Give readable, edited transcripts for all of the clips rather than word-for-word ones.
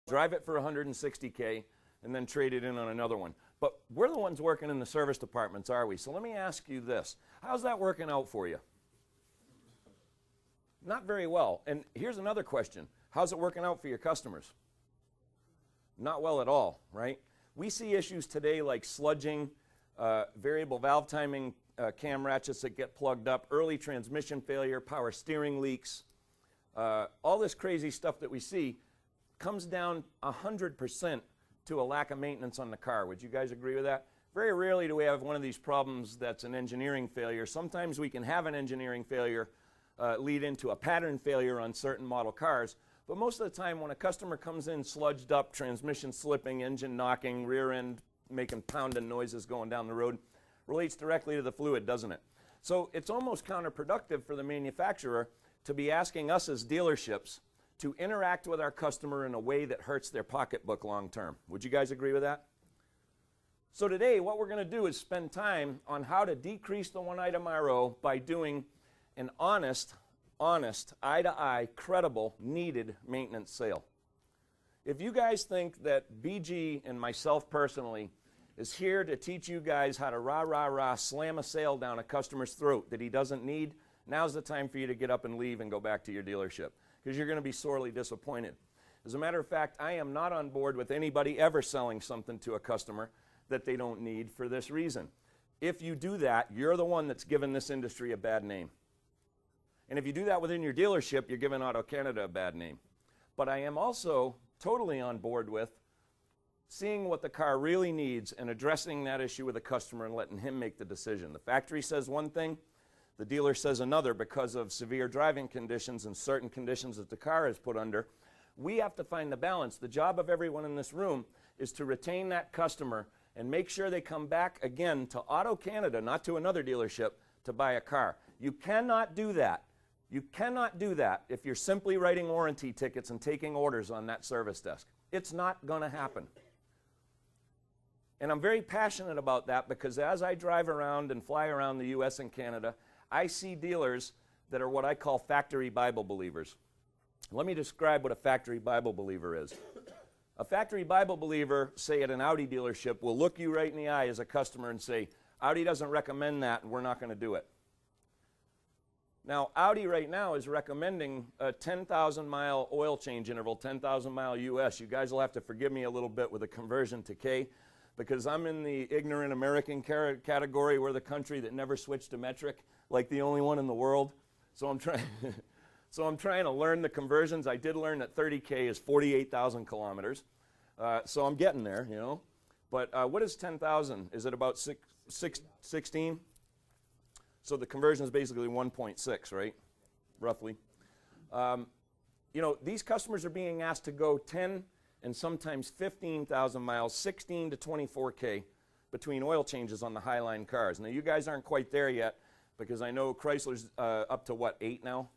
drive it for 160K, and then trade it in on another one. But we're the ones working in the service departments, are we? So let me ask you this. How's that working out for you? Not very well. And here's another question. How's it working out for your customers? Not well at all, right? We see issues today like sludging, variable valve timing, cam ratchets that get plugged up, early transmission failure, power steering leaks. All this crazy stuff that we see comes down 100% to a lack of maintenance on the car. Would you guys agree with that? Very rarely do we have one of these problems that's an engineering failure. Sometimes we can have an engineering failure lead into a pattern failure on certain model cars, but most of the time when a customer comes in sludged up, transmission slipping, engine knocking, rear end making pounding noises going down the road, relates directly to the fluid, doesn't it? So it's almost counterproductive for the manufacturer to be asking us as dealerships to interact with our customer in a way that hurts their pocketbook long term. Would you guys agree with that? So today, what we're going to do is spend time on how to decrease the one-item RO by doing an honest, eye-to-eye, credible, needed maintenance sale. If you guys think that BG and myself personally is here to teach you guys how to slam a sale down a customer's throat that he doesn't need, now's the time for you to get up and leave and go back to your dealership, because you're going to be sorely disappointed. As a matter of fact, I am not on board with anybody ever selling something to a customer that they don't need for this reason. If you do that, you're the one that's given this industry a bad name. And if you do that within your dealership, you're giving AutoCanada a bad name. But I am also totally on board with seeing what the car really needs and addressing that issue with the customer and letting him make the decision. The factory says one thing, the dealer says another because of severe driving conditions and certain conditions that the car is put under. We have to find the balance. The job of everyone in this room is to retain that customer and make sure they come back again to AutoCanada, not to another dealership, to buy a car. You cannot do that. You cannot do that if you're simply writing warranty tickets and taking orders on that service desk. It's not going to happen. And I'm very passionate about that because as I drive around and fly around the US and Canada, I see dealers that are what I call factory Bible believers. Let me describe what a factory Bible believer is. A factory Bible believer, say at an Audi dealership, will look you right in the eye as a customer and say, Audi doesn't recommend that and we're not going to do it. Now, Audi right now is recommending a 10,000 mile oil change interval, 10,000 mile US. You guys will have to forgive me a little bit with the conversion to K, because I'm in the ignorant American category. We're the country that never switched to metric, like the only one in the world. So I'm trying to learn the conversions. I did learn that 30K is 48,000 kilometers. So I'm getting there, you know. But what is 10,000? Is it about 16? So the conversion is basically 1.6, right? Roughly. You know, these customers are being asked to go 10 and sometimes 15,000 miles, 16 to 24K between oil changes on the Highline cars. Now, you guys aren't quite there yet because I know Chrysler's up to what, 8 now?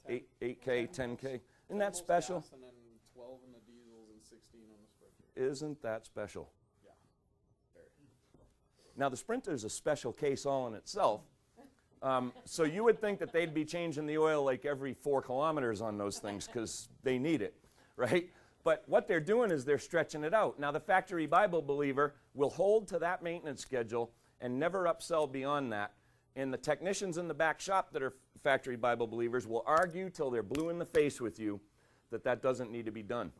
8K, 10K. Isn't that special? And then 12 in the diesels and 16 on the Sprinter. Isn't that special? Yeah. Very. Now, the Sprinter is a special case all in itself. So you would think that they'd be changing the oil like every 4 kilometers on those things because they need it, right? But what they're doing is they're stretching it out. Now, the factory Bible believer will hold to that maintenance schedule and never upsell beyond that. And the technicians in the back shop that are factory Bible believers will argue till they're blue in the face with you that that doesn't need to be done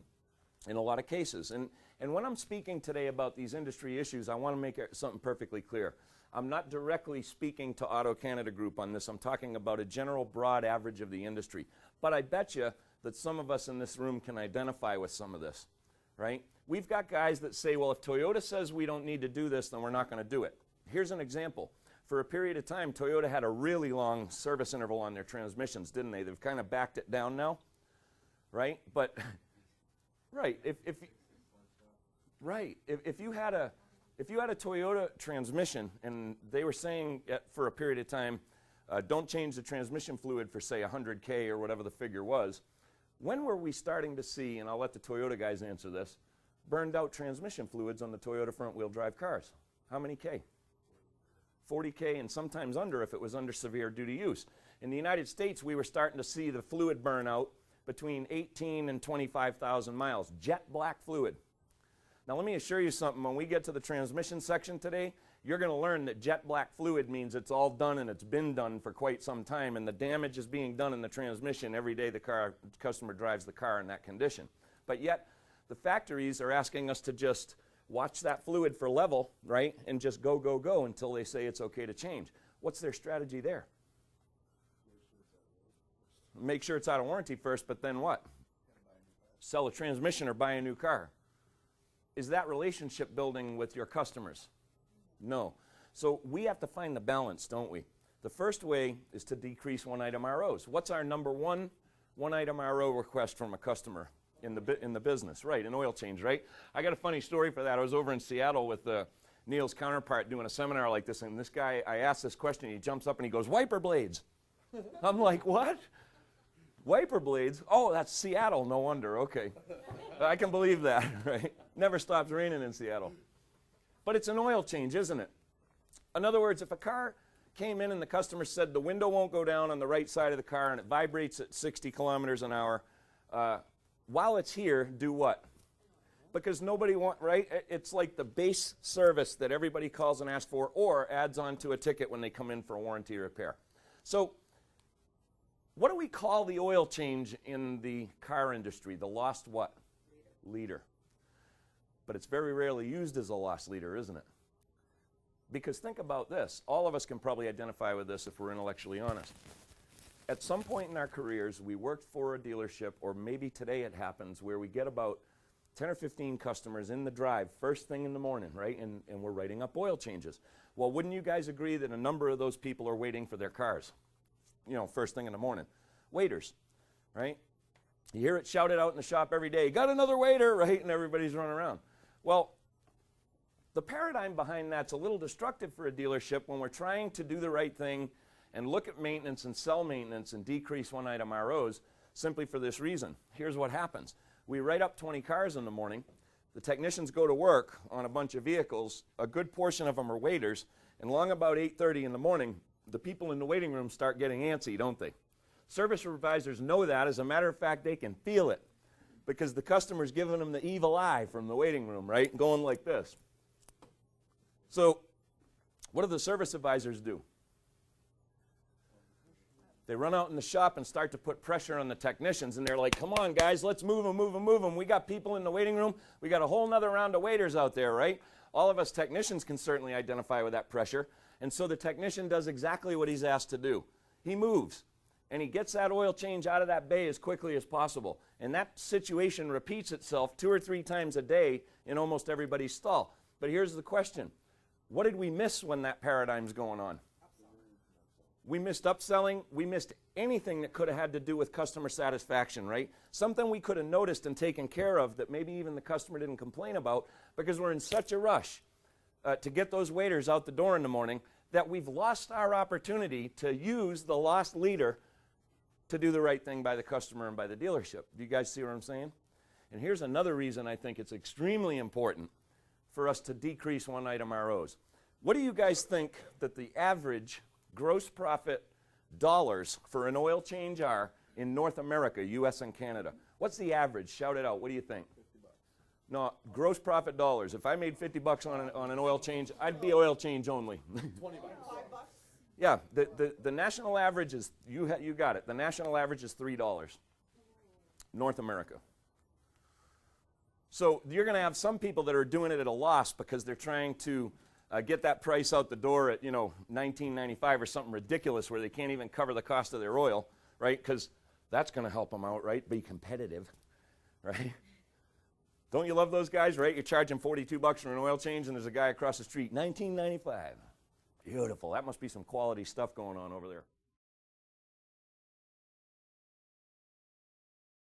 in a lot of cases. And when I'm speaking today about these industry issues, I want to make something perfectly clear. I'm not directly speaking to AutoCanada Group on this. I'm talking about a general broad average of the industry. But I bet you that some of us in this room can identify with some of this, right? We've got guys that say, well, if Toyota says we don't need to do this, then we're not going to do it. Here's an example. For a period of time, Toyota had a really long service interval on their transmissions, didn't they? They've kind of backed it down now, right? But, right, if you had a Toyota transmission and they were saying for a period of time, don't change the transmission fluid for, say, 100K or whatever the figure was, when were we starting to see, and I'll let the Toyota guys answer this, burned out transmission fluids on the Toyota front-wheel drive cars? How many K? 40K and sometimes under if it was under severe duty use. In the United States, we were starting to see the fluid burn out between 18 and 25,000 miles. Jet black fluid. Now let me assure you something, when we get to the transmission section today, you're going to learn that jet black fluid means it's all done and it's been done for quite some time, and the damage is being done in the transmission every day the customer drives the car in that condition. But yet, the factories are asking us to just watch that fluid for level, right, and just go, go, go until they say it's okay to change. What's their strategy there? Make sure it's out of warranty first, but then what? Sell a transmission or buy a new car. Is that relationship building with your customers? No. So we have to find the balance, don't we? The first way is to decrease one-item ROs. What's our number one-item RO request from a customer in the business? Right, an oil change, right? I got a funny story for that. I was over in Seattle with Neil's counterpart doing a seminar like this, and this guy, I asked this question, he jumps up and he goes, wiper blades. I'm like, what? Wiper blades? Oh, that's Seattle, no wonder, okay. I can believe that, right? Never stops raining in Seattle. But it's an oil change, isn't it? In other words, if a car came in and the customer said the window won't go down on the right side of the car and it vibrates at 60 kilometers an hour, while it's here, do what? Because nobody right? It's like the base service that everybody calls and asks for or adds on to a ticket when they come in for a warranty repair. So, what do we call the oil change in the car industry? The lost what? Leader. But it's very rarely used as a lost leader, isn't it? Because think about this. All of us can probably identify with this if we're intellectually honest. At some point in our careers, we worked for a dealership, or maybe today it happens, where we get about 10 or 15 customers in the drive first thing in the morning, right? And we're writing up oil changes. Well, wouldn't you guys agree that a number of those people are waiting for their cars? You know, first thing in the morning. Waiters, right? You hear it shouted out in the shop every day, got another waiter, right? And everybody's running around. Well, the paradigm behind that's a little destructive for a dealership when we're trying to do the right thing and look at maintenance and sell maintenance and decrease one-item ROs simply for this reason. Here's what happens. We write up 20 cars in the morning. The technicians go to work on a bunch of vehicles. A good portion of them are waiters. And long about 8:30 in the morning, the people in the waiting room start getting antsy, don't they? Service supervisors know that. As a matter of fact, they can feel it because the customer's giving them the evil eye from the waiting room, right? Going like this. So what do the service advisors do? They run out in the shop and start to put pressure on the technicians, and they're like, come on, guys, let's move them, move them, move them. We got people in the waiting room. We got a whole nother round of waiters out there, right? All of us technicians can certainly identify with that pressure. And so the technician does exactly what he's asked to do. He moves, and he gets that oil change out of that bay as quickly as possible. And that situation repeats itself 2 or 3 times a day in almost everybody's stall. But here's the question. What did we miss when that paradigm's going on? We missed upselling. We missed anything that could have had to do with customer satisfaction, right? Something we could have noticed and taken care of that maybe even the customer didn't complain about because we're in such a rush to get those waiters out the door in the morning that we've lost our opportunity to use the lost leader to do the right thing by the customer and by the dealership. Do you guys see what I'm saying? And here's another reason I think it's extremely important for us to decrease one-item ROs. What do you guys think that the average gross profit dollars for an oil change are in North America, US and Canada? What's the average? Shout it out. What do you think? No, gross profit dollars. If I made $50 on an oil change, I'd be oil change only. 20 bucks. Yeah, the national average is, you got it, the national average is $3, North America. So you're going to have some people that are doing it at a loss because they're trying to get that price out the door at, $19.95 or something ridiculous where they can't even cover the cost of their oil, right? Because that's going to help them out, right? Be competitive, right? Don't you love those guys, right? You're charging $42 for an oil change and there's a guy across the street, $19.95. Beautiful. That must be some quality stuff going on over there.